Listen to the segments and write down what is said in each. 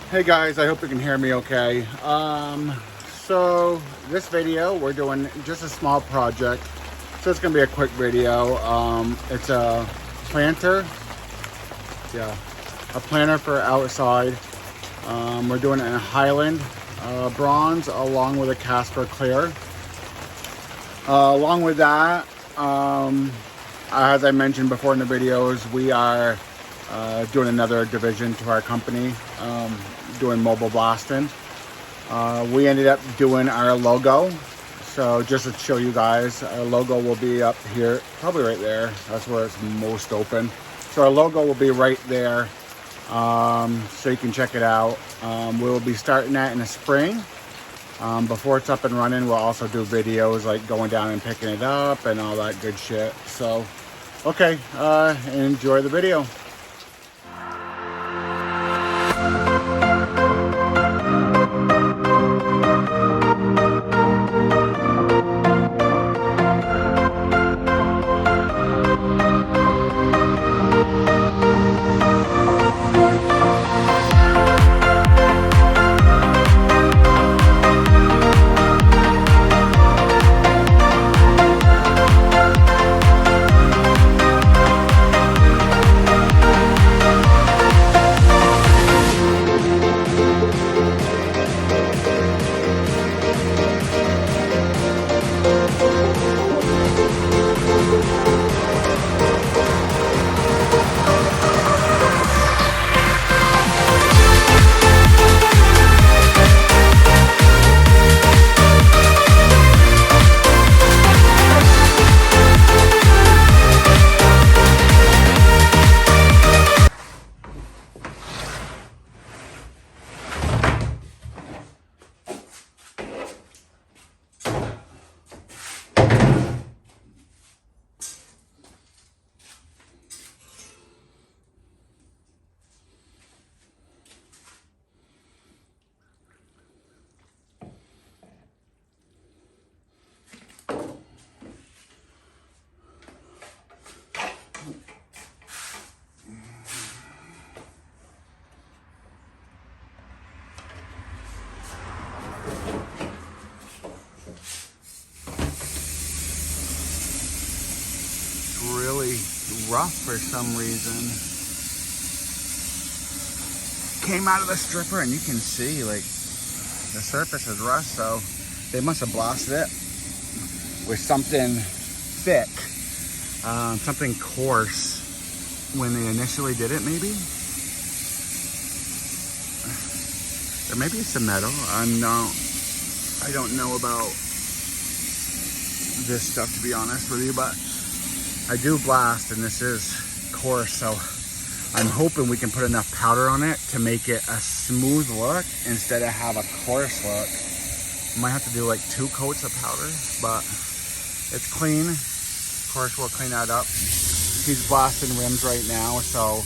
Hey guys, I hope you can hear me okay. So this video, we're doing just a small project. So it's gonna be a quick video. It's a planter. Yeah, a planter for outside. We're doing it in a Highland bronze along with a Casper clear. Along with that, as I mentioned before in the videos, we are doing another division to our company, doing mobile blasting. We ended up doing our logo. So just to show you guys, our logo will be up here, probably right there. That's where it's most open. So our logo will be right there, so you can check it out. We'll be starting that in the spring. Before it's up and running, we'll also do videos like going down and picking it up and all that good shit. So, okay, enjoy the video. Really rough for some reason. Came out of the stripper and you can see like the surface is rust, so they must have blasted it with something thick, something coarse when they initially did it maybe. Or maybe it's some metal. I don't know about this stuff, to be honest with you, but I do blast and this is coarse, so I'm hoping we can put enough powder on it to make it a smooth look instead of have a coarse look. Might have to do like 2 coats of powder, but it's clean. Of course, we'll clean that up. He's blasting rims right now, so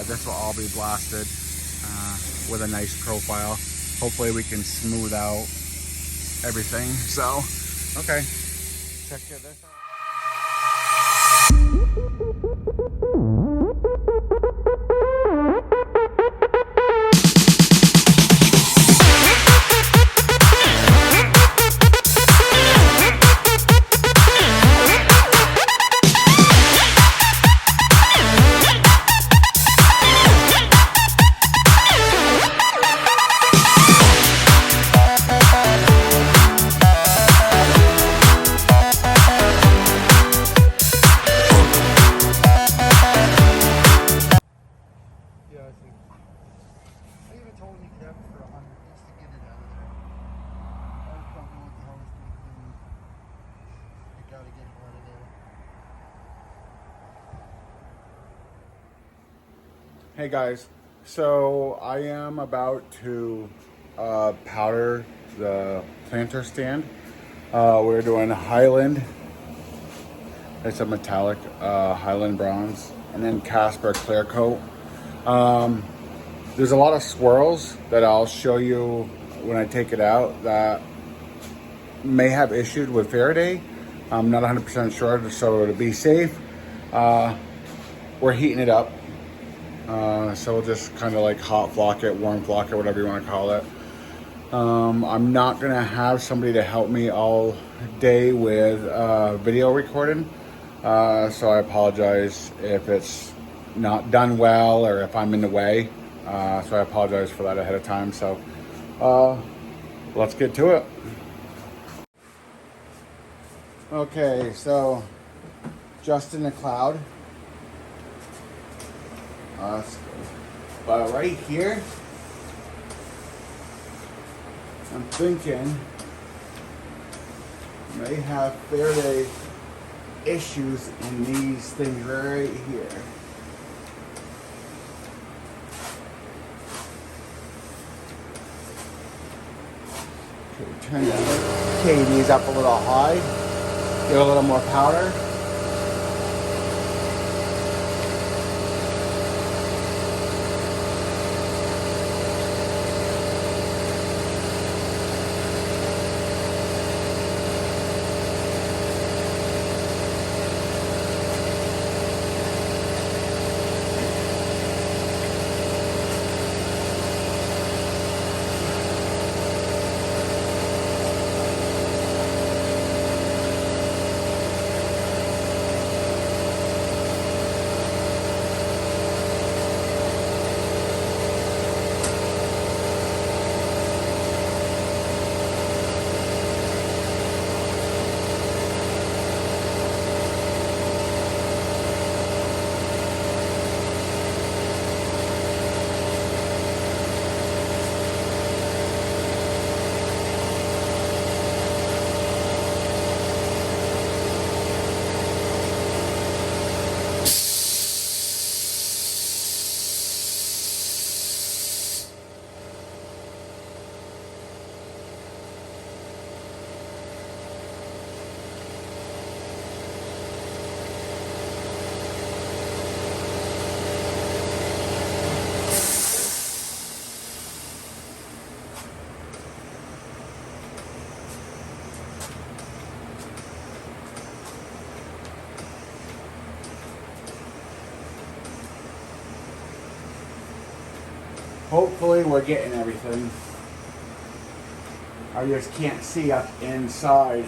this will all be blasted with a nice profile. Hopefully we can smooth out everything. So, okay, check this out. Hey guys, so I am about to powder the planter stand. We're doing Highland. It's a metallic Highland bronze, and then Casper clear coat. There's a lot of swirls that I'll show you when I take it out that may have issues with Faraday. I'm not 100% sure, so to be safe, we're heating it up. So we'll just kind of like hot flock it, warm flock it, whatever you want to call it. I'm not gonna have somebody to help me all day with video recording, so I apologize if it's not done well or if I'm in the way. So I apologize for that ahead of time. So let's get to it. Okay, so just in the cloud. But right here, I'm thinking may have Faraday issues in these things right here. Okay, turn the KDs up a little high, get a little more powder. Hopefully we're getting everything. I just can't see up inside.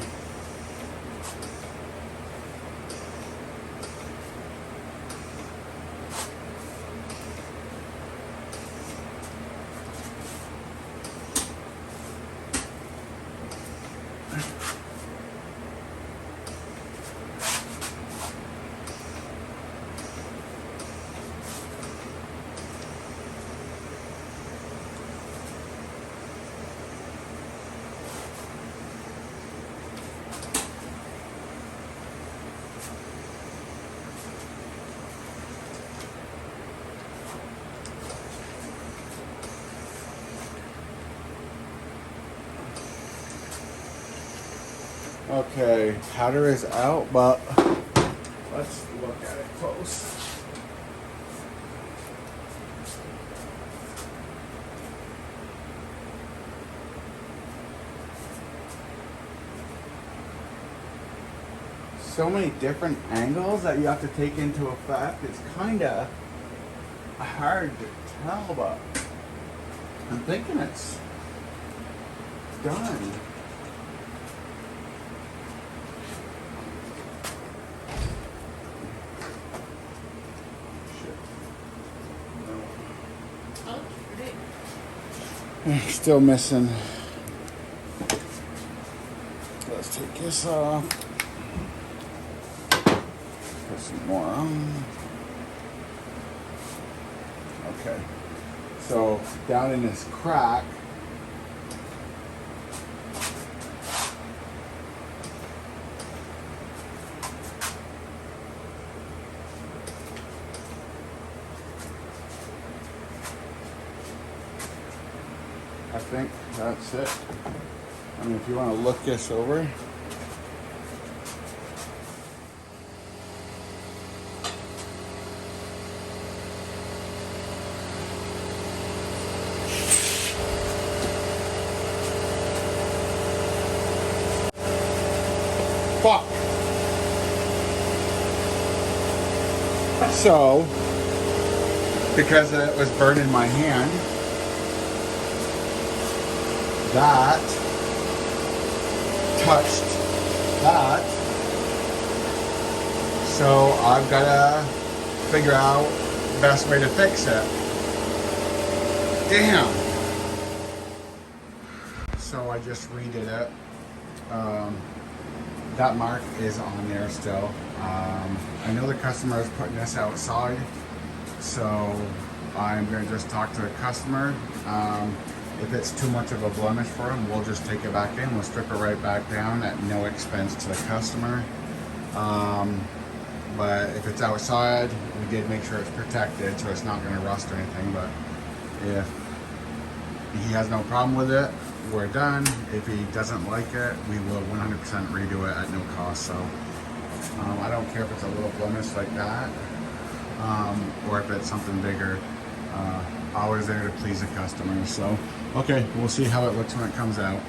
Okay, powder is out, but let's look at it close. So many different angles that you have to take into effect. It's kind of hard to tell, but I'm thinking it's done. Still missing. Let's take this off. Put some more on. Okay. So down in this crack, I think that's it. I mean, if you want to look this over. Fuck. So because it was burning my hand, that touched that. So I've got to figure out the best way to fix it. Damn. So I just redid it. That mark is on there still. I know the customer is putting this outside, so I'm going to just talk to the customer. If it's too much of a blemish for him, we'll just take it back in. We'll strip it right back down at no expense to the customer. But if it's outside, we did make sure it's protected, so it's not going to rust or anything. But if he has no problem with it, we're done. If he doesn't like it, we will 100% redo it at no cost. So I don't care if it's a little blemish like that, or if it's something bigger. Always there to please the customer. So okay, we'll see how it looks when it comes out.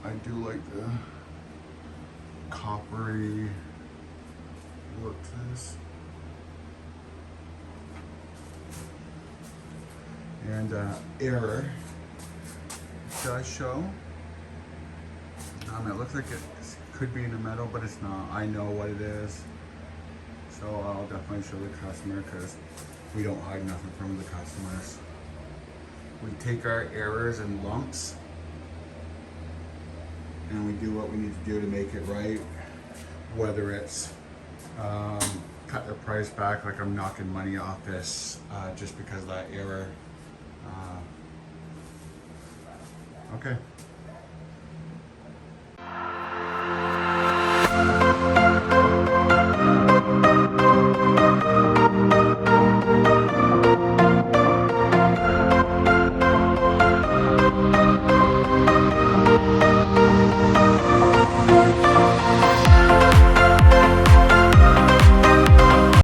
I do like the coppery look to this. And error does show. It looks like it could be in the metal, but it's not. I know what it is. So I'll definitely show the customer, because we don't hide nothing from the customers. We take our errors and lumps, and we do what we need to do to make it right. Whether it's cut the price back, like I'm knocking money off this just because of that error. Okay.